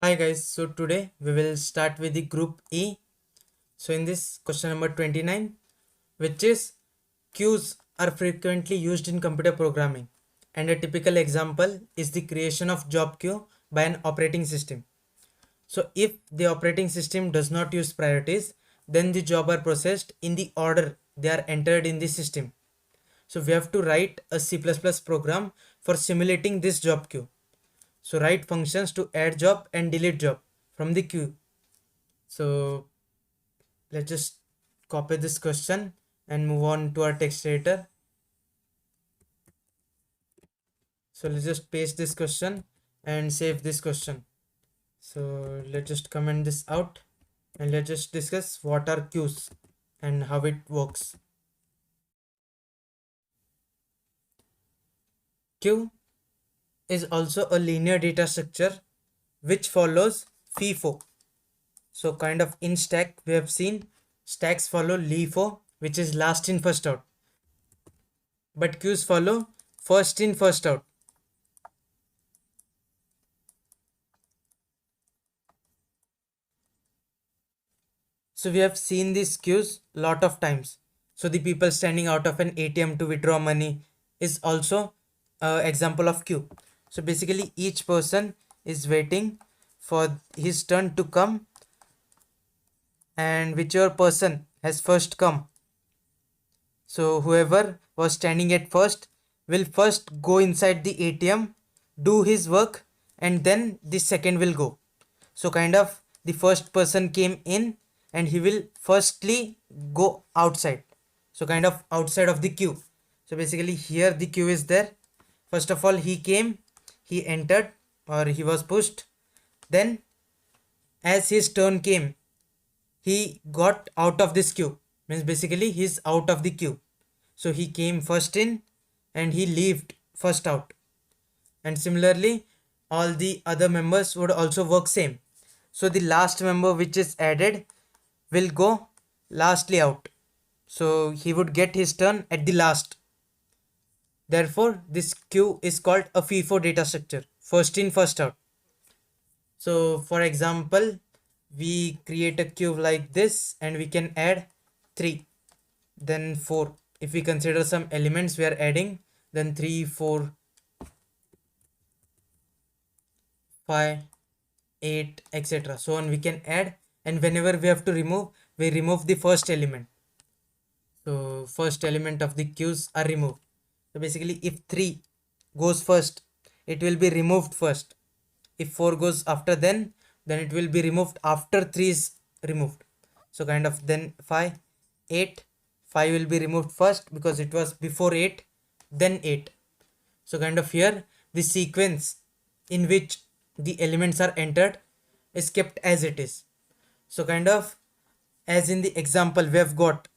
Hi guys, so today we will start with the group E. So in this question number 29, which is queues are frequently used in computer programming, and a typical example is the creation of job queue by an operating system. So if the operating system does not use priorities, then the job are processed in the order they are entered in the system. So we have to write a C++ program for simulating this job queue. So write functions to add job and delete job from the queue. So let's just copy this question and move on to our text editor. So let's just paste this question and save this question. So let's just comment this out and let's just discuss what are queues and how it works. Queue is also a linear data structure which follows FIFO. So kind of in stack we have seen stacks follow LIFO, which is last in first out, but queues follow first in first out. So we have seen these queues lot of times. So the people standing out of an ATM to withdraw money is also an example of queue. So basically each person is waiting for his turn to come, and whichever person has first come, so whoever was standing at first will first go inside the ATM, do his work, and then the second will go. So kind of the first person came in and he will firstly go outside. So kind of outside of the queue. So basically here the queue is there. First of all he came, he entered or he was pushed. Then as his turn came, he got out of this queue. Means basically he's out of the queue. So he came first in and he left first out. And similarly all the other members would also work same. So the last member which is added will go lastly out. So he would get his turn at the last. Therefore this queue is called a FIFO data structure, first in first out. So for example, we create a queue like this and we can add 3, then 4. If we consider some elements we are adding, then 3, 4, 5, 8, etc. So on we can add, and whenever we have to remove, we remove the first element. So first element of the queues are removed. So basically if 3 goes first, it will be removed first. If 4 goes after, then it will be removed after 3 is removed. So kind of then 5, 8, 5 will be removed first because it was before 8, then 8. So kind of here the sequence in which the elements are entered is kept as it is. So kind of as in the example we have got,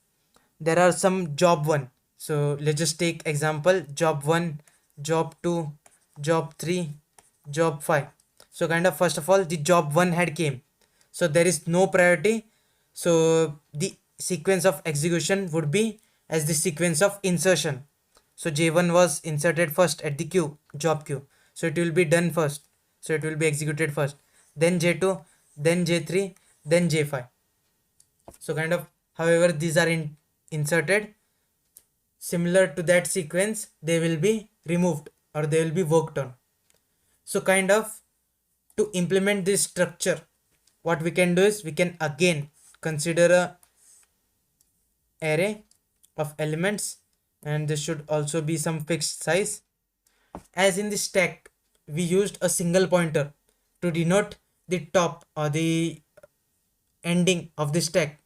there are some job 1. So let's just take example job 1, job 2, job 3, job 5. So kind of first of all the job 1 had came, so there is no priority, so the sequence of execution would be as the sequence of insertion. So j1 was inserted first at the queue, job queue, so it will be done first, so it will be executed first, then j2, then j3, then j5. So kind of however these are inserted, similar to that sequence they will be removed or they will be worked on. So kind of to implement this structure, what we can do is we can again consider a array of elements, and this should also be some fixed size. As in the stack we used a single pointer to denote the top or the ending of the stack.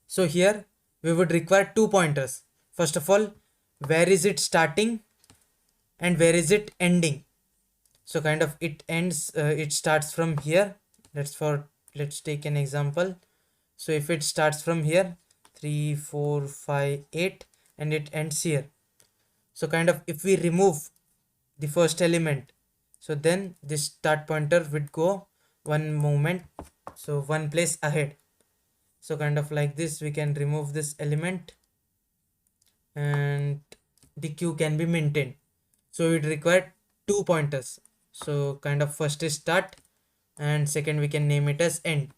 So here we would require two pointers. First of all, where is it starting and where is it ending? So kind of it ends, it starts from here. Let's take an example. So if it starts from here, 3, 4, 5, 8, and it ends here. So kind of if we remove the first element, so then this start pointer would go one moment, so one place ahead. So kind of like this we can remove this element and the queue can be maintained. So it required two pointers. So kind of first is start, and second we can name it as end.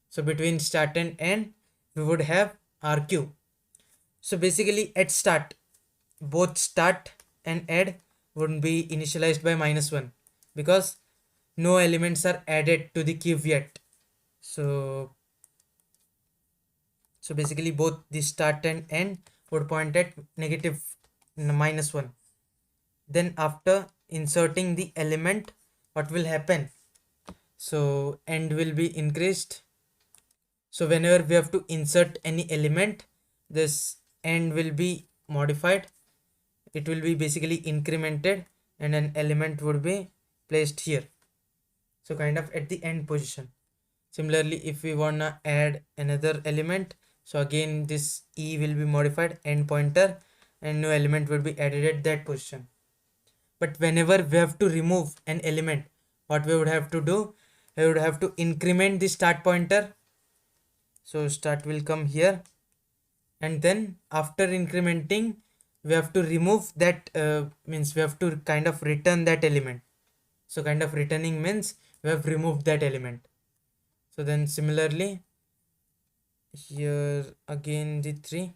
So between start and end we would have our queue. So basically at start, both start and end would be initialized by -1 because no elements are added to the queue yet. So basically both the start and end would point at negative -1. Then after inserting the element, what will happen? So end will be increased. So whenever we have to insert any element, this end will be modified. It will be basically incremented and an element would be placed here. So kind of at the end position. Similarly, if we wanna add another element, so again this E will be modified, end pointer, and new element will be added at that position. But whenever we have to remove an element, what we would have to do, we would have to increment the start pointer. So start will come here, and then after incrementing we have to remove that, means we have to kind of return that element. So kind of returning means we have removed that element. So then similarly here again the 3.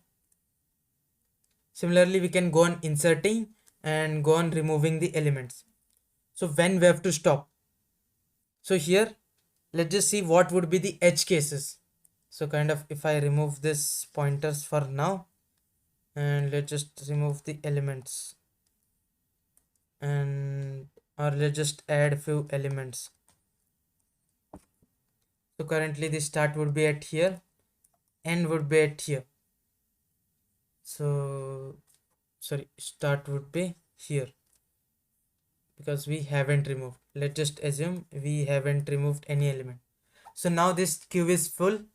Similarly we can go on inserting and go on removing the elements. So when we have to stop, so here let's just see what would be the edge cases. So kind of if I remove this pointers for now, and let's just remove the elements, and or let's just add few elements. So currently the start would be at here, end would be at here. So sorry, start would be here because we haven't removed. Let's just assume we haven't removed any element. So now this queue is full.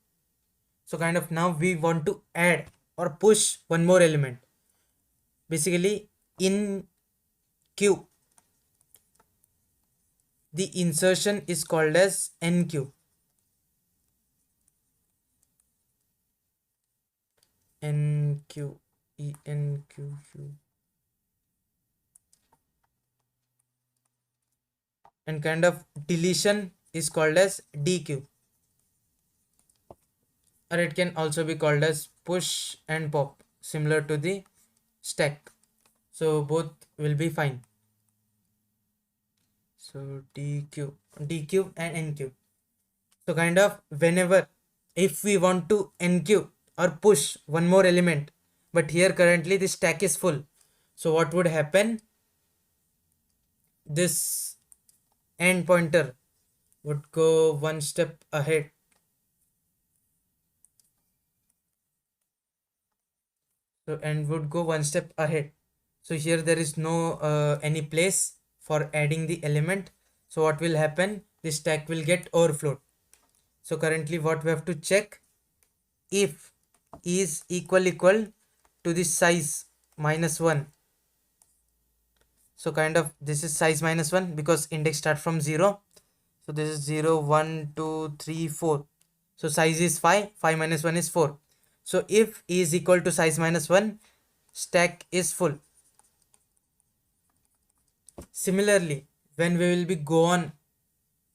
So kind of now we want to add or push one more element. Basically in queue the insertion is called as enqueue. Enqueue, enqueue, and kind of deletion is called as dq, or it can also be called as push and pop, similar to the stack. So both will be fine. So dq and enqueue. So kind of whenever if we want to enqueue or push one more element, but here currently the stack is full, so what would happen? This end pointer would go one step ahead. So and would go one step ahead. So here there is no any place for adding the element. So what will happen? This stack will get overflowed. So currently what we have to check, if is equal to the size -1. So kind of this is size -1 because index start from 0. So this is 0, 1, 2, 3, 4. So size is 5, 5 minus 1 is 4. So if E is equal to size -1, stack is full. Similarly, when we will be go on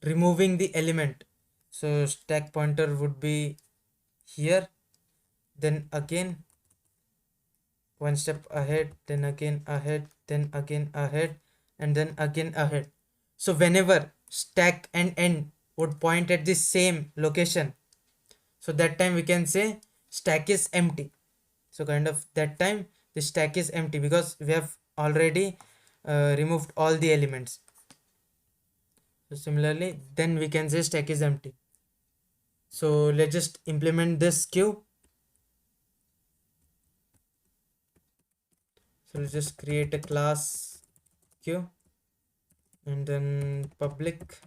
removing the element, so stack pointer would be here, then again one step ahead, then again ahead, then again ahead, and then again ahead. So whenever stack and end would point at the same location, so that time we can say stack is empty. So kind of that time the stack is empty because we have already removed all the elements. So similarly then we can say stack is empty. So let's just implement this queue. So let's just create a class queue and then public.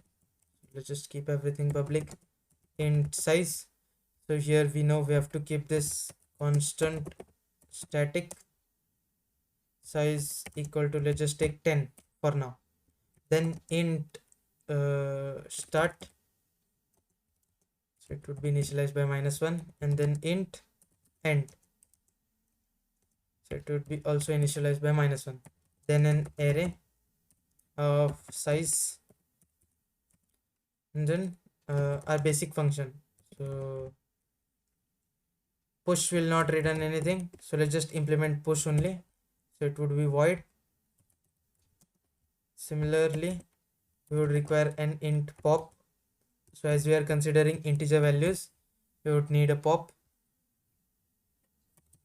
Let's just keep everything public. Int size. So here we know we have to keep this constant static size equal to, let's just take 10 for now. Then int start, so it would be initialized by -1, and then int end, so it would be also initialized by -1. Then an array of size and then our basic function. So push will not return anything, so let's just implement push only. So it would be void. Similarly, we would require an int pop. So as we are considering integer values, we would need a pop.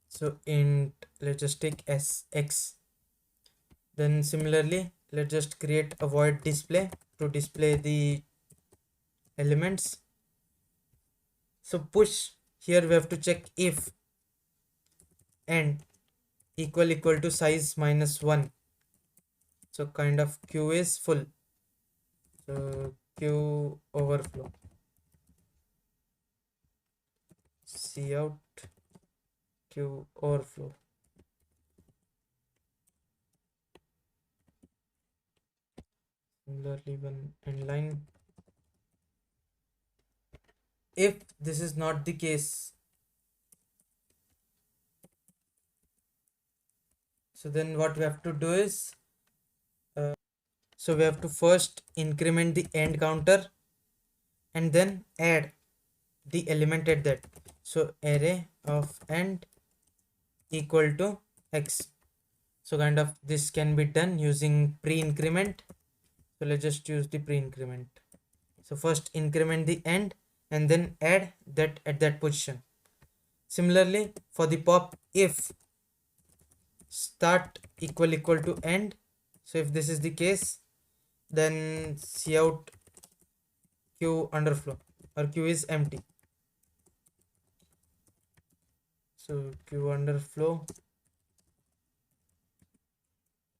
So int, let's just take s x. Then similarly, let's just create a void display to display the elements. So push, here we have to check if end equal to size minus 1. So kind of queue is full. So queue overflow. Cout queue overflow. Similarly, one end line. If this is not the case, so then what we have to do is so we have to first increment the end counter and then add the element at that. So array of end equal to x. So kind of this can be done using pre-increment. So let's just use the pre-increment. So first increment the end and then add that at that position. Similarly, for the pop, if start equal to end, so if this is the case, then cout queue underflow or queue is empty. So queue underflow.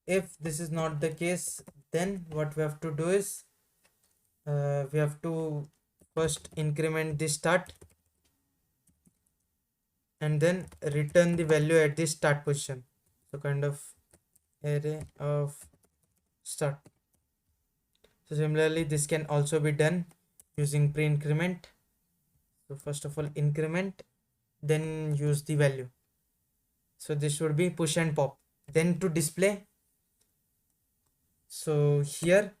If this is not the case, then what we have to do is we have to first increment the start and then return the value at the start position. So kind of array of start. So similarly, this can also be done using pre-increment. So first of all, increment, then use the value. So this would be push and pop. Then to display, so here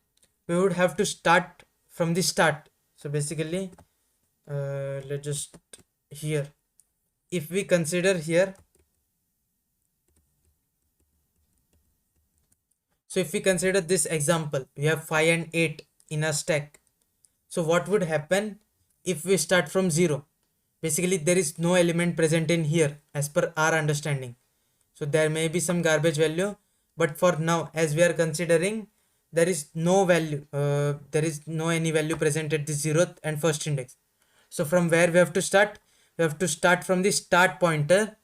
we would have to start from the start. So basically, let's just here, if we consider here, so if we consider this example, we have 5 and 8 in a stack. So what would happen if we start from 0? Basically, there is no element present in here as per our understanding. So there may be some garbage value, but for now, as we are considering, there is no value, there is no any value present at the 0th and first index. So from where we have to start? We have to start from the start pointer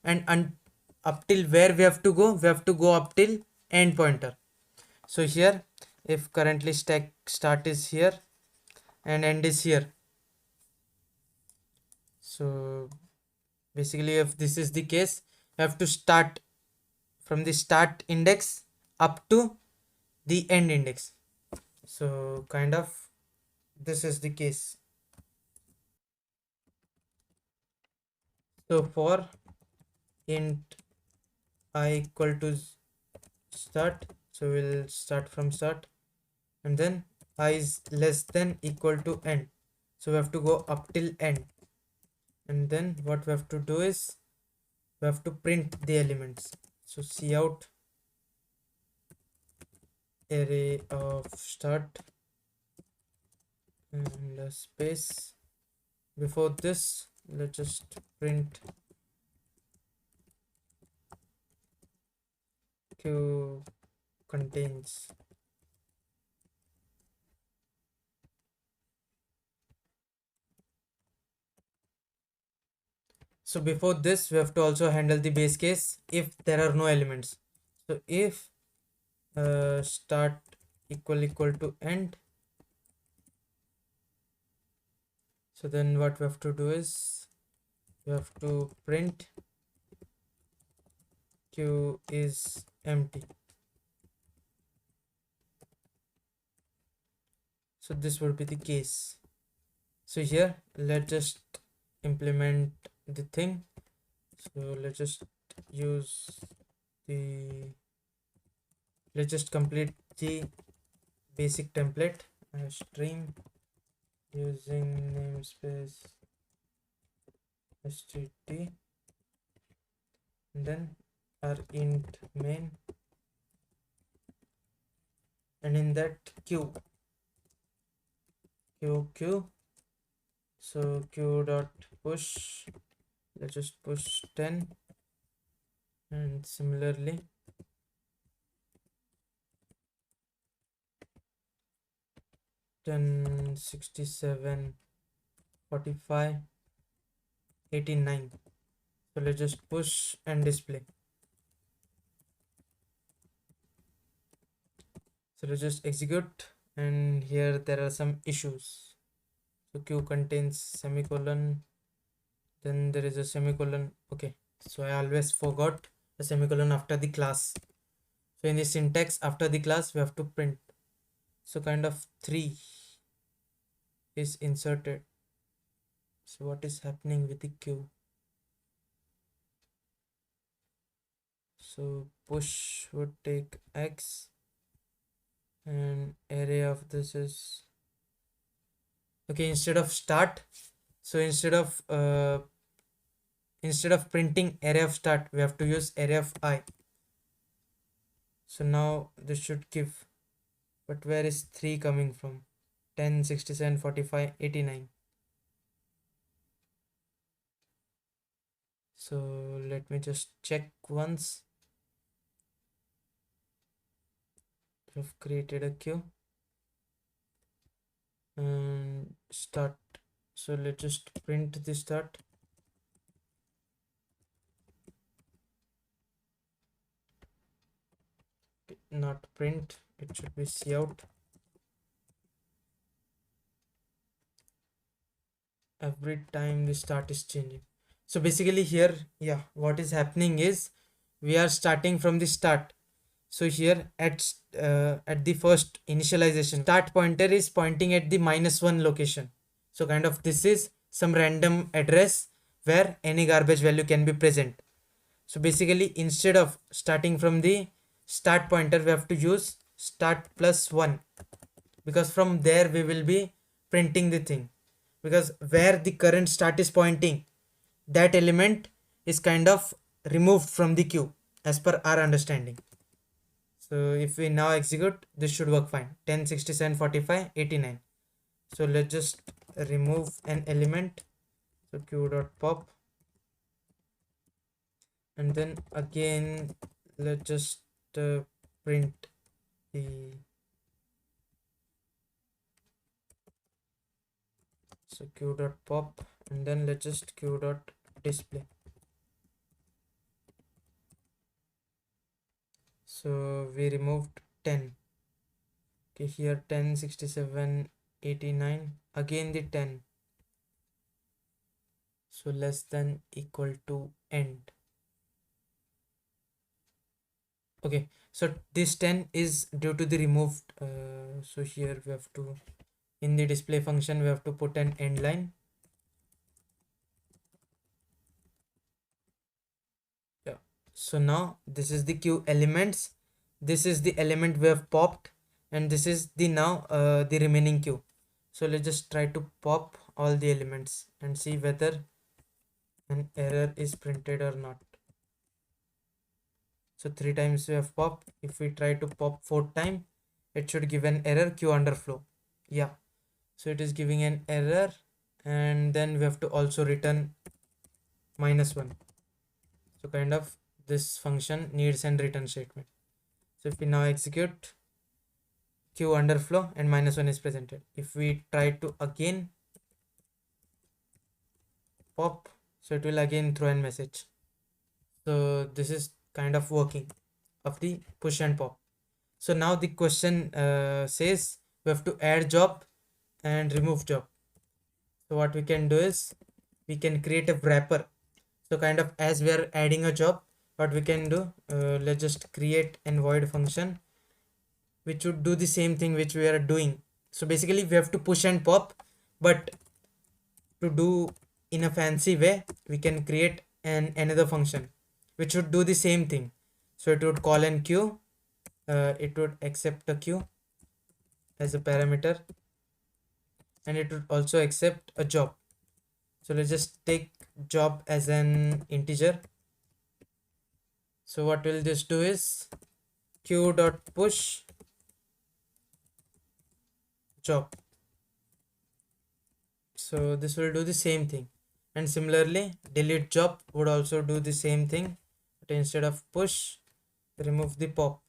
and up till where we have to go? We have to go up till end pointer. So here, if currently stack start is here and end is here. So basically, if this is the case, we have to start from the start index up to the end index. So kind of this is the case. So for int I equal to start, so we'll start from start and then I is less than equal to end, so we have to go up till end, and then what we have to do is we have to print the elements. So cout array of start and a space. Before this, let's just print q contains. So before this, we have to also handle the base case if there are no elements. So if start equal to end, so then what we have to do is we have to print q is empty. So this would be the case. So here let's just implement the thing. So let's just use the, let's just complete the basic template stream using namespace std, and then our int main, and in that q. So q dot push, let's just push 10, and similarly 10, 67, 45, 89. So let's just push and display. So let's just execute, and here there are some issues. So q contains semicolon, then there is a semicolon. Okay, so I always forgot a semicolon after the class. So in the syntax, after the class we have to print. So kind of 3 is inserted. So what is happening with the q? So push would take x, and array of this is okay. Instead of start, so instead of printing array of start, we have to use array of I. So now this should give, but where is 3 coming from? 10, 67, 45, 89. So let me just check once. I've created a queue and start. So let's just print the start. Not print, it should be cout. Every time the start is changing. So basically here, yeah, what is happening is we are starting from the start. So here at the first initialization, start pointer is pointing at the -1 location. So kind of this is some random address where any garbage value can be present. So basically instead of starting from the start pointer, we have to use start +1, because from there we will be printing the thing, because where the current start is pointing, that element is kind of removed from the queue as per our understanding. So if we now execute, this should work fine. 10, 67, 45, 89. So let's just remove an element. So q.pop, and then again let's just print the, so q.pop, and then let's just q.display. So we removed 10. Okay, here 10, 67, 89, again the 10. So less than equal to end. Okay, so this 10 is due to the removed. So here we have to, in the display function, we have to put an end line. Yeah, so now this is the queue elements, this is the element we have popped, and this is the now the remaining queue. So let's just try to pop all the elements and see whether an error is printed or not. So 3 times we have popped. If we try to pop 4th time, it should give an error, queue underflow. Yeah, so it is giving an error, and then we have to also return -1. So kind of this function needs an return statement. So if we now execute, queue underflow and -1 is presented. If we try to again pop, so it will again throw a message. So this is kind of working of the push and pop. So now the question says we have to add job and remove job. So what we can do is we can create a wrapper. So kind of as we are adding a job, what we can do, let's just create an void function which would do the same thing which we are doing. So basically we have to push and pop, but to do in a fancy way, we can create another function which would do the same thing. So it would call an queue, it would accept a queue as a parameter, and it would also accept a job. So let's just take job as an integer. So what will this do is q dot push job. So this will do the same thing, and similarly delete job would also do the same thing, but instead of push, remove the pop.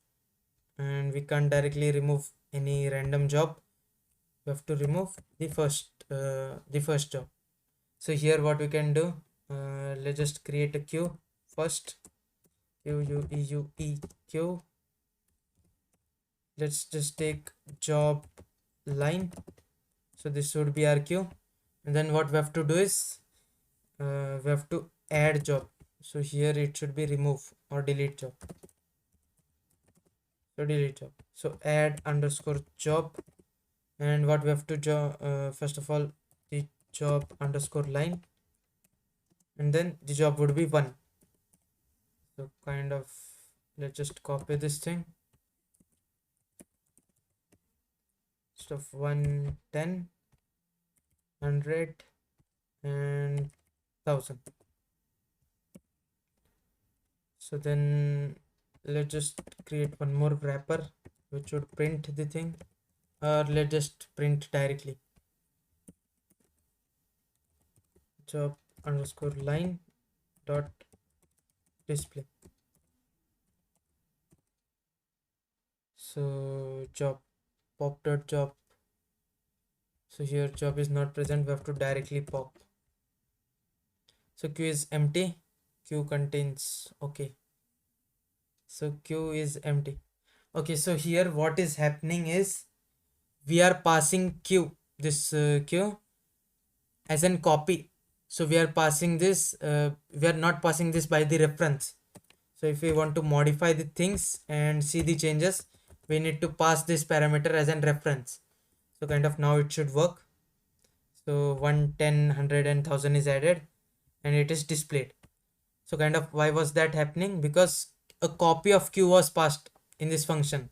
And we can't directly remove any random job, we have to remove the first job. So here what we can do, let's just create a queue first. Q. Let's just take job line. So this would be our queue, and then what we have to do is we have to add job. So here it should be remove or delete job. So delete job. So add underscore job, and what we have to first of all the job underscore line, and then the job would be 1. So kind of, let's just copy this thing. Stuff 1, 10, 100 and 1000. So then let's just create one more wrapper which would print the thing, or let's just print directly job underscore line dot display. So job pop dot job. So here job is not present, we have to directly pop. So queue is empty, queue contains, okay, so queue is empty. Okay, so here what is happening is we are passing queue, this queue as an copy. So we are passing this, we are not passing this by the reference. So if we want to modify the things and see the changes, we need to pass this parameter as an reference. So kind of now it should work. So 1, 10, 100 and 1000 is added and it is displayed. So kind of why was that happening? Because a copy of q was passed in this function,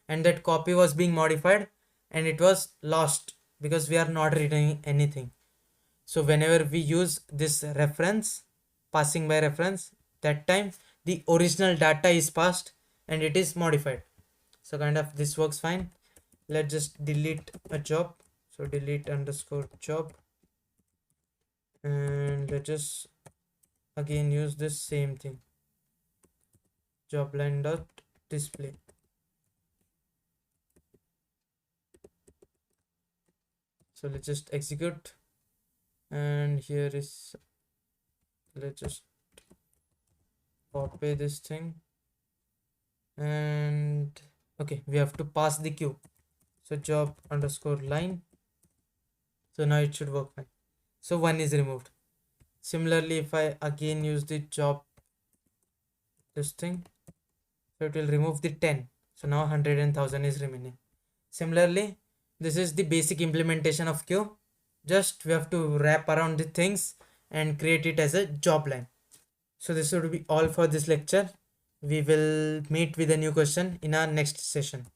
and that copy was being modified and it was lost because we are not reading anything. So whenever we use this reference, passing by reference, that time the original data is passed and it is modified. So kind of this works fine. Let's just delete a job. So delete underscore job, and let's just again use this same thing, job line dot display. So let's just execute, and here is, let's just copy this thing, and okay, we have to pass the queue. So job underscore line. So now it should work fine. So 1 is removed. Similarly, if I again use the job, this thing, so it will remove the 10. So now 100 and 1000 is remaining. Similarly, this is the basic implementation of queue. Just we have to wrap around the things and create it as a job line. So this would be all for this lecture. We will meet with a new question in our next session.